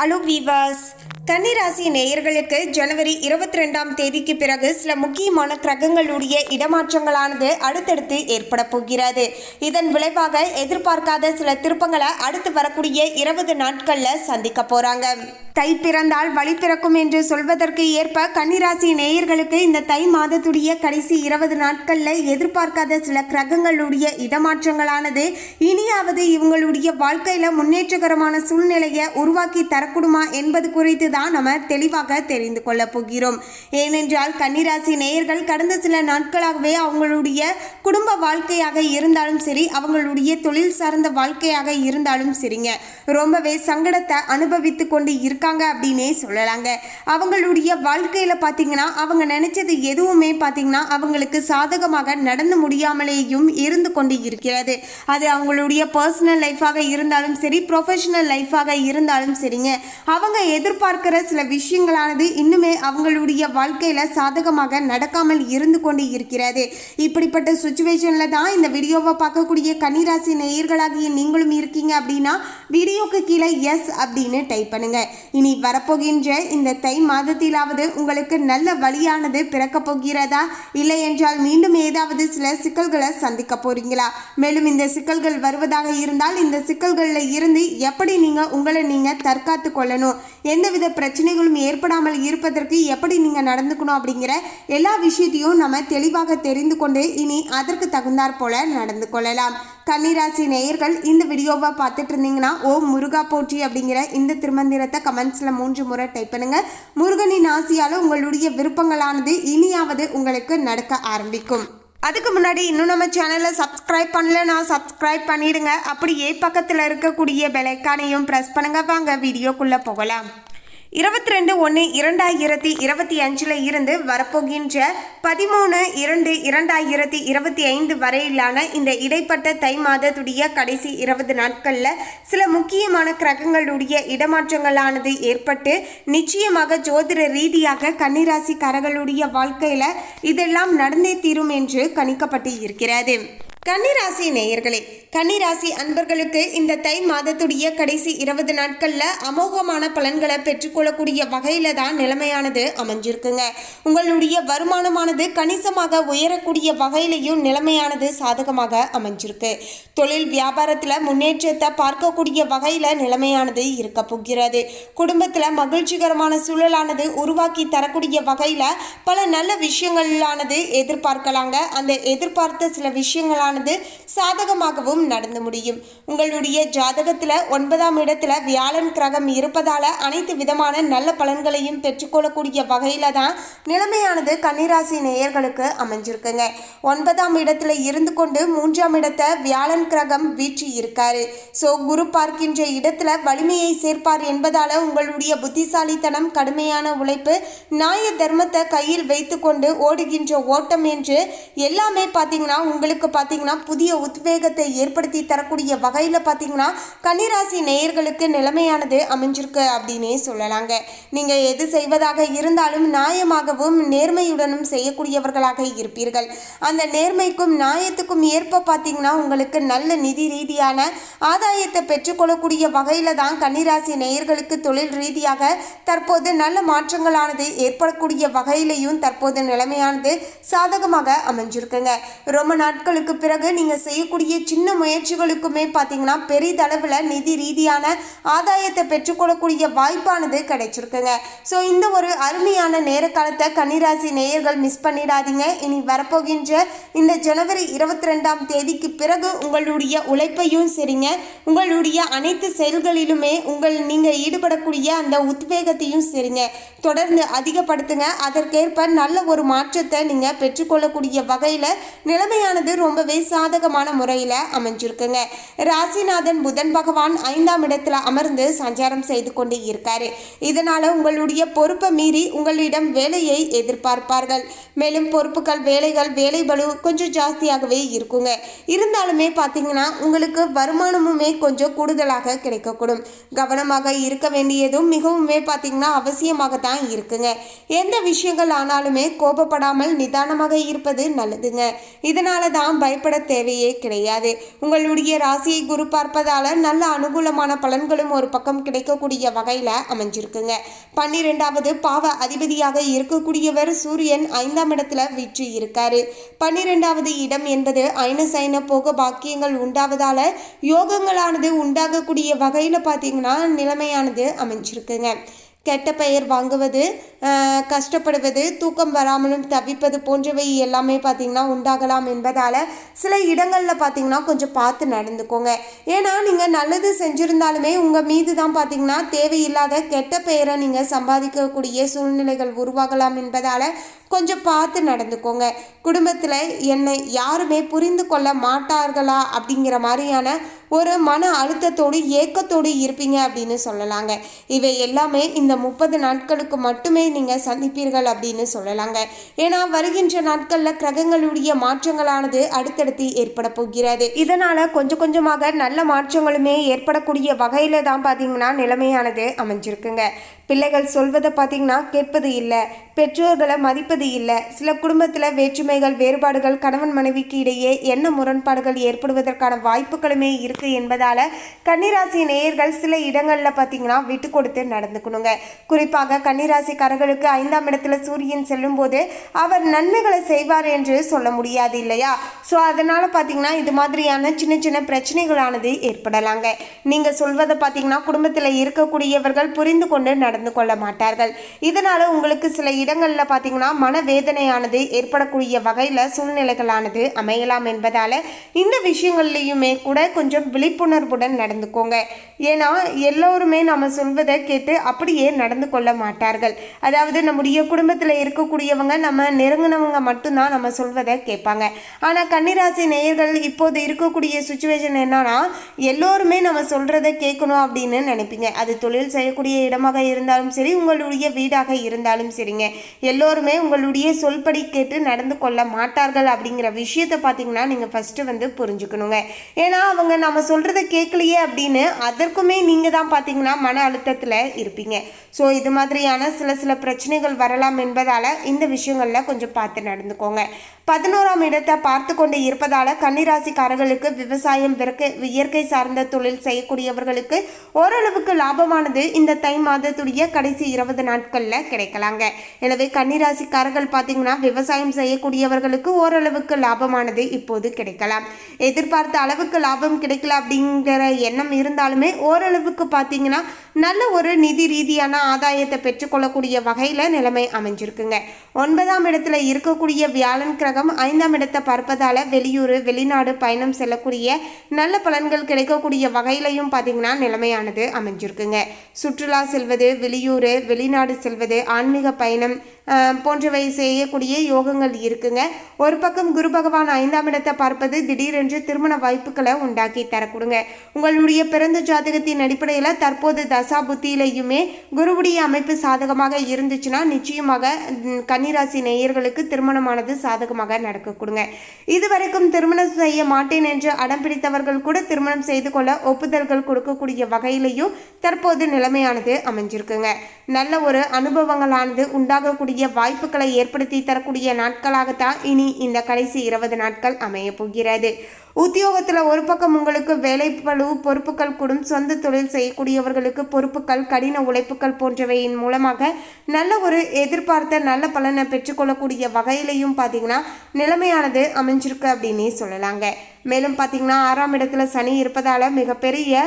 Hello viewers, கன்னிராசி நேயர்களுக்கு ஜனவரி 22ஆம் தேதிக்கு பிறகு சில முக்கியமான கிரகங்களுடைய இடமாற்றங்களானது அடுத்தடுத்து ஏற்பட போகிறது. இதன் விளைவாக எதிர்பார்க்காத சில திருப்பங்களை அடுத்து வரக்கூடிய 20 நாட்களில் சந்திக்க போறாங்க. தை பிறந்தால் வழி பிறக்கும் என்று சொல்வதற்கு ஏற்ப கன்னிராசி நேயர்களுக்கு இந்த தை மாதத்துடைய கடைசி 20 நாட்களில் எதிர்பார்க்காத சில கிரகங்களுடைய இடமாற்றங்களானது இனியாவது இவங்களுடைய வாழ்க்கையில முன்னேற்றகரமான சூழ்நிலையை உருவாக்கி தரக்கூடுமா என்பது குறித்து தான் நம்ம தெளிவாக தெரிந்து கொள்ள போகிறோம். ஏனென்றால் கன்னிராசி நேயர்கள் கடந்த சில நாட்களாகவே அவங்களுடைய குடும்ப வாழ்க்கையாக இருந்தாலும் சரி, அவங்களுடைய தொழில் சார்ந்த வாழ்க்கையாக இருந்தாலும் சரிங்க, ரொம்பவே சங்கடத்தை அனுபவித்து கொண்டு இருக்காங்க அப்படின்னே சொல்லலாங்க. அவங்களுடைய வாழ்க்கையில பாத்தீங்கன்னா அவங்க நினைச்சது எதுவுமே பாத்தீங்கன்னா அவங்களுக்கு சாதகமாக நடந்து முடியாமலேயும் இருந்து கொண்டு இருக்கிறது. அது அவங்களுடைய பர்சனல் லைஃபாக இருந்தாலும் சரி, ப்ரொஃபஷனல் லைஃபாக இருந்தாலும் சரிங்க, அவங்க எதிர்பார்க்கிற சில விஷயங்களானது இன்னுமே அவங்களுடைய வாழ்க்கையில சாதகமாக நடக்காமல் இருந்து கொண்டு இருக்கிறது. இப்படிப்பட்ட சுச்சுவேஷன்ல தான் இந்த வீடியோவை பார்க்கக்கூடிய கன்னிராசி நேயர்களாகிய நீங்களும் இருக்கீங்க அப்படின்னா வீடியோக்கு கீழே எஸ் அப்படின்னு டைப் பண்ணுங்க. இனி வரப்போகின்ற இந்த தை மாதத்திலாவது உங்களுக்கு நல்ல வழியானது பிறக்க போகிறதா, இல்லை என்றால் மீண்டும் ஏதாவது சில சிக்கல்களை சந்திக்க போறீங்களா? மேலும் இந்த சிக்கல்கள் வருவதாக இருந்தால் இந்த சிக்கல்களில் இருந்து எப்படி உங்களை நீங்க தற்காத்து கொள்ளணும், எந்தவித பிரச்சனைகளும் ஏற்படாமல் இருப்பதற்கு எப்படி நீங்க நடந்துக்கணும் அப்படிங்கிற எல்லா விஷயத்தையும் நம்ம தெளிவாக தெரிந்து கொண்டு இனி அதற்கு தகுந்தாற் போல நடந்து கொள்ளலாம். கன்னிராசி நேயர்கள் இந்த வீடியோவை பார்த்துட்டு இருந்தீங்கன்னா ஓம் முருகா போற்றி அப்படிங்கிற இந்த திருமந்திரத்தை கமெண்ட்ஸ்ல 3 முறை டைப் பண்ணுங்க. முருகனின் ஆசியால உங்களுடைய விருப்பங்களானது இனியாவது உங்களுக்கு நடக்க ஆரம்பிக்கும். அதுக்கு முன்னாடி இன்னும் நம்ம சேனலை சப்ஸ்கிரைப் பண்ணலன்னா சப்ஸ்கிரைப் பண்ணிடுங்க. அப்படியே பக்கத்தில் இருக்கக்கூடிய பெல் ஐகானையும் ப்ரெஸ் பண்ணுங்க. வாங்க வீடியோக்குள்ள போகலாம். 22/1/2025 இருந்து வரப்போகின்ற 13/2/2025 வரையிலான இந்த இடைப்பட்ட தை மாதத்துடைய கடைசி 20 நாட்களில் சில முக்கியமான கிரகங்களுடைய இடமாற்றங்களானது ஏற்பட்டு நிச்சயமாக ஜோதிட ரீதியாக கன்னிராசிக்காரர்களுடைய வாழ்க்கையில் இதெல்லாம் நடந்தே தீரும் என்று கணிக்கப்பட்டு இருக்கிறது. கன்னிராசி நேயர்களே, கன்னிராசி அன்பர்களுக்கு இந்த தை மாதத்துடைய கடைசி 20 நாட்களில் அமோகமான பலன்களை பெற்றுக்கொள்ளக்கூடிய வகையில தான் நிலைமையானது அமைஞ்சிருக்குங்க. உங்களுடைய வருமானமானது கணிசமாக உயரக்கூடிய வகையிலையும் நிலைமையானது சாதகமாக அமைஞ்சிருக்கு. தொழில் வியாபாரத்தில் முன்னேற்றத்தை பார்க்கக்கூடிய வகையில் நிலைமையானது இருக்க போகிறது. குடும்பத்தில் மகிழ்ச்சிகரமான சூழலானது உருவாக்கி தரக்கூடிய வகையில் பல நல்ல விஷயங்களானது எதிர்பார்க்கலாங்க. அந்த எதிர்பார்த்த சில விஷயங்களான சாதகமாகவும் நடந்து முடியும். உங்களுடைய ஜாதகத்துல 9ஆம் இடத்துல வியாழன் கிரகம் இருப்பதால அனைத்து விதமான நல்ல பலன்களையும் பெற்றுக்கொள்ளக்கூடிய வகையில தான் நிலைமையானது கன்னிராசி நேயர்களுக்கு அமைஞ்சிருக்குங்க. 9ஆம் இடத்துல இருந்து கொண்டு 3ஆம் இடத்தை வியாழன் கிரகம் வீற்றி இருக்காரு. சோ குரு பார்க்கின்ற இடத்துல வலிமையை சேர்ப்பார் என்பதால உங்களுடைய புத்திசாலித்தனம், கடுமையான உழைப்பு, நியாய தர்மத்தை கையில் வைத்து கொண்டு ஓடுகின்ற ஓட்டம் என்று எல்லாமே பாத்தீங்கன்னா உங்களுக்கு பாத்தீங்கன்னா புதிய உத்வேகத்தை ஏற்படுத்தி தரக்கூடிய வகையில் பார்த்தீங்கன்னா கன்னிராசி நேயர்களுக்கு நிலைமையானது அமைஞ்சிருக்கு அப்படின்னே சொல்லலாங்க. நீங்கள் எது செய்வதாக இருந்தாலும் நியாயமாகவும் நேர்மையுடனும் செய்யக்கூடியவர்களாக இருப்பீர்கள். அந்த நேர்மைக்கும் நியாயத்துக்கும் ஏற்ப பார்த்தீங்கன்னா உங்களுக்கு நல்ல நிதி ரீதியான ஆதாயத்தை பெற்றுக்கொள்ளக்கூடிய வகையில் தான் கன்னிராசி நேயர்களுக்கு தொழில் ரீதியாக தற்போது நல்ல மாற்றங்களானது ஏற்படக்கூடிய வகையிலையும் தற்போது நிலைமையானது சாதகமாக அமைஞ்சிருக்குங்க. ரொம்ப நாட்களுக்கு பிறகு நீங்கள் செய்யக்கூடிய சின்ன முயற்சிகளுக்குமே பார்த்தீங்கன்னா பெரிதளவில் நிதி ரீதியான ஆதாயத்தை பெற்றுக்கொள்ளக்கூடிய வாய்ப்பானது கிடைச்சிருக்குங்க. ஸோ இந்த ஒரு அருமையான நேர காலத்தை கன்னிராசி நேயர்கள் மிஸ் பண்ணிடாதீங்க. இனி வரப்போகின்ற இந்த ஜனவரி 22ஆம் தேதிக்கு பிறகு உங்களுடைய உழைப்பையும் சரிங்க, உங்களுடைய அனைத்து செயல்களிலுமே நீங்கள் ஈடுபடக்கூடிய அந்த உத்வேகத்தையும் சரிங்க தொடர்ந்து அதிகப்படுத்துங்க. அதற்கேற்ப நல்ல ஒரு மாற்றத்தை நீங்கள் பெற்றுக்கொள்ளக்கூடிய வகையில் நிலைமையானது ரொம்பவே சாதகமான முறையில் அமைஞ்சிருக்குங்க. ராசிநாதன் புதன் பகவான் 5ஆம் இடத்துல அமர்ந்து சஞ்சாரம் செய்து கொண்டு இருக்காரு. இதனால உங்களுடைய பொறுப்பை மீறி உங்களிடம் வேலையை எதிர்பார்ப்பார்கள். மேலும் பொறுப்புகள், வேலை பளு கொஞ்சம் ஜாஸ்தியாகவே இருக்குங்க. இருந்தாலுமே பார்த்தீங்கன்னா உங்களுக்கு வருமானமுமே கொஞ்சம் கூடுதலாக கிடைக்கக்கூடும். கவனமாக இருக்க வேண்டியதும் மிகவுமே பார்த்தீங்கன்னா அவசியமாக தான் இருக்குங்க. எந்த விஷயங்கள் ஆனாலுமே கோபப்படாமல் நிதானமாக இருப்பது நல்லதுங்க. இதனால தான் பயப்பட தேவையே கிடையாது. உங்களுடைய ராசியை குரு பார்ப்பதால நல்ல அனுகூலமான பலன்களும் ஒரு பக்கம் கிடைக்கக்கூடிய வகையில் அமைஞ்சிருக்குங்க. 12வது பாவ அதிபதியாக இருக்கக்கூடியவர் சூரியன் 5ஆம் இடத்துல வீற்று இருக்காரு. 12வது இடம் என்பது அயன சயன போக பாக்கியங்கள் உண்டாவதால யோகங்களானது உண்டாகக்கூடிய வகையில் பார்த்தீங்கன்னா நிலைமையானது அமைஞ்சிருக்குங்க. கெட்ட பெயர் வாங்குவது, கஷ்டப்படுவது, தூக்கம் வராமலும் தவிப்பது போன்றவை எல்லாமே பார்த்திங்கன்னா உண்டாகலாம் என்பதால் சில இடங்களில் பார்த்திங்கன்னா கொஞ்சம் பார்த்து நடந்துக்கோங்க. ஏன்னா நீங்கள் நல்லது செஞ்சுருந்தாலுமே உங்கள் மீது தான் பார்த்திங்கன்னா தேவையில்லாத கெட்ட பெயரை நீங்கள் சம்பாதிக்கக்கூடிய சூழ்நிலைகள் உருவாகலாம் என்பதால் கொஞ்சம் பார்த்து நடந்துக்கோங்க. குடும்பத்தில் என்னை யாருமே புரிந்து கொள்ள மாட்டார்களா அப்படிங்கிற மாதிரியான ஒரு மன அழுத்தத்தோடு ஏக்கத்தோடு இருப்பீங்க அப்படின்னு சொல்லலாங்க. இவை எல்லாமே இந்த 30 நாட்களுக்கு மட்டுமே நீங்கள் சந்திப்பீர்கள் அப்படின்னு சொல்லலாங்க. ஏன்னா வருகின்ற நாட்களில் கிரகங்களுடைய மாற்றங்களானது அடுத்தடுத்து ஏற்பட போகிறது. இதனால் கொஞ்சம் கொஞ்சமாக நல்ல மாற்றங்களுமே ஏற்படக்கூடிய வகையில் தான் பார்த்தீங்கன்னா நிலைமையானது அமைஞ்சிருக்குங்க. பிள்ளைகள் சொல்வதை பார்த்திங்கன்னா கேட்பது இல்லை, பெற்றோர்களை மதிப்பது இல்லை. சில குடும்பத்தில் வேற்றுமைகள், வேறுபாடுகள், கணவன் மனைவிக்கு இடையே என்ன முரண்பாடுகள் ஏற்படுவதற்கான வாய்ப்புகளுமே இருக்குது என்பதால் கன்னிராசி நேயர்கள் சில இடங்களில் பார்த்திங்கன்னா விட்டு கொடுத்து நடந்துக்கணுங்க. குறிப்பாக கன்னிராசிக்காரர்களுக்கு 5ஆம் இடத்துல சூரியன் செல்லும்போது அவர் நன்மைகளை செய்வார் என்று சொல்ல முடியாது இல்லையா? ஸோ அதனால் பார்த்திங்கன்னா இது மாதிரியான சின்ன சின்ன பிரச்சனைகளானது ஏற்படலாங்க. நீங்கள் சொல்வதை பார்த்திங்கன்னா குடும்பத்தில் இருக்கக்கூடியவர்கள் புரிந்து கொண்டு நடந்து கொள்ள மாட்டார்கள். இதனால் உங்களுக்கு சில இடங்களில் பார்த்தீங்கன்னா மனவேதனையானது ஏற்படக்கூடிய வகையில் சூழ்நிலைகளானது அமையலாம் என்பதால் இந்த விஷயங்கள்லையுமே கூட கொஞ்சம் விழிப்புணர்வுடன் நடந்துக்கோங்க. ஏன்னா எல்லோருமே நம்ம சொல்வதை கேட்டு அப்படியே நடந்து கொள்ள மாட்டார்கள். அதாவது நம்முடைய குடும்பத்தில் இருக்கக்கூடியவங்க நம்ம நெருங்கினவங்க மட்டும்தான் நம்ம சொல்வதை கேட்பாங்க. ஆனால் கன்னிராசி நேயர்கள் இப்போது இருக்கக்கூடிய சுச்சுவேஷன் என்னன்னா எல்லோருமே நம்ம சொல்கிறத கேட்கணும் அப்படின்னு நினைப்பீங்க. அது தொழில் செய்யக்கூடிய இடமாக இருந்தாலும் சரி, உங்களுடைய வீடாக இருந்தாலும் சரிங்க, எல்லோருமே உங்களுடைய சொல்படி கேட்டு நடந்து கொள்ள மாட்டார்கள் அப்படிங்கிற விஷயத்தை பார்த்தீங்கன்னா நீங்கள் ஃபஸ்ட்டு புரிஞ்சுக்கணுங்க. ஏன்னா அவங்க நம்ம சொல்கிறத கேட்கலையே அப்படின்னு அதற்குமே நீங்கள் தான் பார்த்தீங்கன்னா மன அழுத்தத்தில் இருப்பீங்க. ஸோ இது மாதிரியான சில பிரச்சனைகள் வரலாம் என்பதால் இந்த விஷயங்களில் கொஞ்சம் பார்த்து நடந்துக்கோங்க. 11ஆம் இடத்தை பார்த்து கொண்டு இருப்பதால் கன்னிராசிக்காரர்களுக்கு விவசாயம், இயற்கை சார்ந்த தொழில் செய்யக்கூடியவர்களுக்கு ஓரளவுக்கு லாபமானது இந்த தை மாதத்துடைய கடைசி 20 நாட்களில் கிடைக்கலாங்க. எனவே கன்னிராசிக்காரர்கள் பார்த்தீங்கன்னா விவசாயம் செய்யக்கூடியவர்களுக்கு ஓரளவுக்கு லாபமானது இப்போது கிடைக்கலாம். எதிர்பார்த்த அளவுக்கு லாபம் கிடைக்கல அப்படிங்கிற எண்ணம் இருந்தாலுமே ஓரளவுக்கு பார்த்தீங்கன்னா நல்ல ஒரு நிதி ரீதியான ஆதாயத்தை பெற்றுக்கொள்ளக்கூடிய வகையில் நிலைமை அமைஞ்சிருக்குங்க. 9ஆம் இடத்துல இருக்கக்கூடிய வியாழன் கிரகம் 5ஆம் இடத்தை பார்ப்பதால் வெளியூர், வெளிநாடு பயணம் செல்லக்கூடிய நல்ல பலன்கள் கிடைக்கக்கூடிய வகையிலையும் பார்த்தீங்கன்னா நிலைமையானது அமைஞ்சிருக்குங்க. சுற்றுலா செல்வது, வெளியூர், வெளிநாடு செல்வது, ஆன்மீக பயணம் போன்றவை செய்யக்கூடிய யோகங்கள் இருக்குங்க. ஒரு பக்கம் குரு பகவான் 5ஆம் இடத்தை பார்ப்பது திடீரென்று திருமண வாய்ப்புகளை உண்டாக்கி தரக்கூடுங்க. உங்களுடைய பிறந்த ஜாதகத்தின் அடிப்படையில் தற்போது தசா புத்தியிலையுமே குருவுடைய அமைப்பு சாதகமாக இருந்துச்சுன்னா நிச்சயமாக கன்னிராசி நேயர்களுக்கு திருமணமானது சாதகமாக நடக்க கொடுங்க. இதுவரைக்கும் திருமணம் செய்ய மாட்டேன் என்று அடம் பிடித்தவர்கள் கூட திருமணம் செய்து கொள்ள ஒப்புதல்கள் கொடுக்கக்கூடிய வகையிலையும் தற்போது நிலைமையானது அமைஞ்சிருக்குங்க. நல்ல ஒரு அனுபவங்களானது உண்டாகக்கூடிய வாய்ப்புகளை ஏற்படுத்தி தரக்கூடிய நாட்களாகத்தான் இனி இந்த கடைசி 20 நாட்கள் அமைய போகிறது. உத்தியோகத்தில் ஒரு பக்கம் உங்களுக்கு வேலைப்பளு, பொறுப்புகள் கூடும். சொந்த தொழில் செய்யக்கூடியவர்களுக்கு பொறுப்புகள், கடின உழைப்புகள் போன்றவையின் மூலமாக நல்ல ஒரு எதிர்பார்த்த நல்ல பலனை பெற்றுக்கொள்ளக்கூடிய வகையிலையும் பார்த்தீங்கன்னா நிலைமையானது அமைஞ்சிருக்கு அப்படின்னே சொல்லலாங்க. மேலும் பார்த்தீங்கன்னா 6ஆம் இடத்துல சனி இருப்பதால் மிகப்பெரிய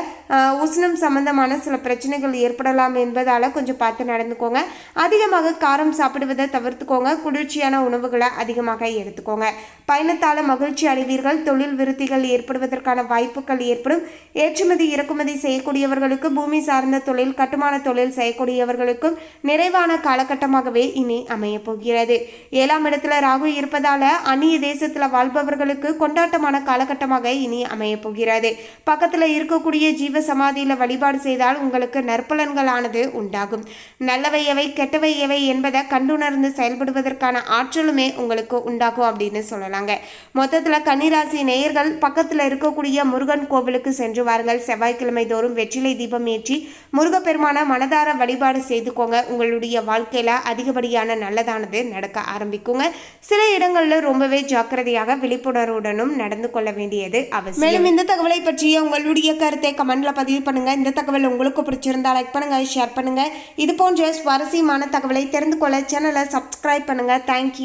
உஷ்ணம் சம்பந்தமான சில பிரச்சனைகள் ஏற்படலாம் என்பதால் கொஞ்சம் பார்த்து நடந்துக்கோங்க. அதிகமாக காரம் சாப்பிடுவதை தவிர்த்துக்கோங்க. குளிர்ச்சியான உணவுகளை அதிகமாக எடுத்துக்கோங்க. பயணத்தால் மகிழ்ச்சி அடைவீர்கள். தொழில் விருத்திகள் ஏற்படுவதற்கான வாய்ப்புகள் ஏற்படும். ஏற்றுமதி இறக்குமதி செய்யக்கூடியவர்களுக்கு, பூமி சார்ந்த தொழில், கட்டுமான தொழில் செய்யக்கூடியவர்களுக்கும் நிறைவான காலகட்டமாகவே இனி அமைய போகிறது. 7ஆம் இடத்துல ராகு இருப்பதால் அந்நிய தேசத்தில் வாழ்பவர்களுக்கு கொண்டாட்டமான காலகட்டமாக இனி அமைய போகிறது. பக்கத்தில் இருக்கக்கூடிய ஜீவ சமாதியில் வழிபாடு செய்தால் உங்களுக்கு நற்பலன்களானது உண்டாகும். நல்லவை எவை, கெட்டவை எவை என்பதை கண்டுணர்ந்து செயல்படுவதற்கான ஆற்றலுமே உங்களுக்கு உண்டாகும் அப்படின்னு சொல்லலாங்க. மொத்தத்தில் கன்னிராசி நேயர்கள் பக்கத்தில் இருக்கக்கூடிய முருகன் கோவிலுக்கு சென்று வாருங்கள். செவ்வாய்க்கிழமை தோறும் வெற்றிலை தீபம் ஏற்றி முருகப்பெருமான மனதார வழிபாடு செய்துக்கோங்க. உங்களுடைய வாழ்க்கையில் அதிகப்படியான நல்லதானது நடக்க ஆரம்பிக்குங்க. சில இடங்களில் ரொம்பவே ஜாக்கிரதையாக விழிப்புணர்வுடனும் நடந்து கொள்ள வேண்டியது அவசியம். மேலும் இந்த தகவலை பற்றிய உங்களுடைய கருத்தை கமெண்ட்ல பதிவு பண்ணுங்க. இந்த தகவல் உங்களுக்கு பிடிச்சிருந்தா லைக் பண்ணுங்க, ஷேர் பண்ணுங்க. இது போன்ற சுவாரஸ்யமான தகவலை தெரிந்து கொள்ள சேனலை சப்ஸ்கிரைப் பண்ணுங்க. தேங்க்யூ.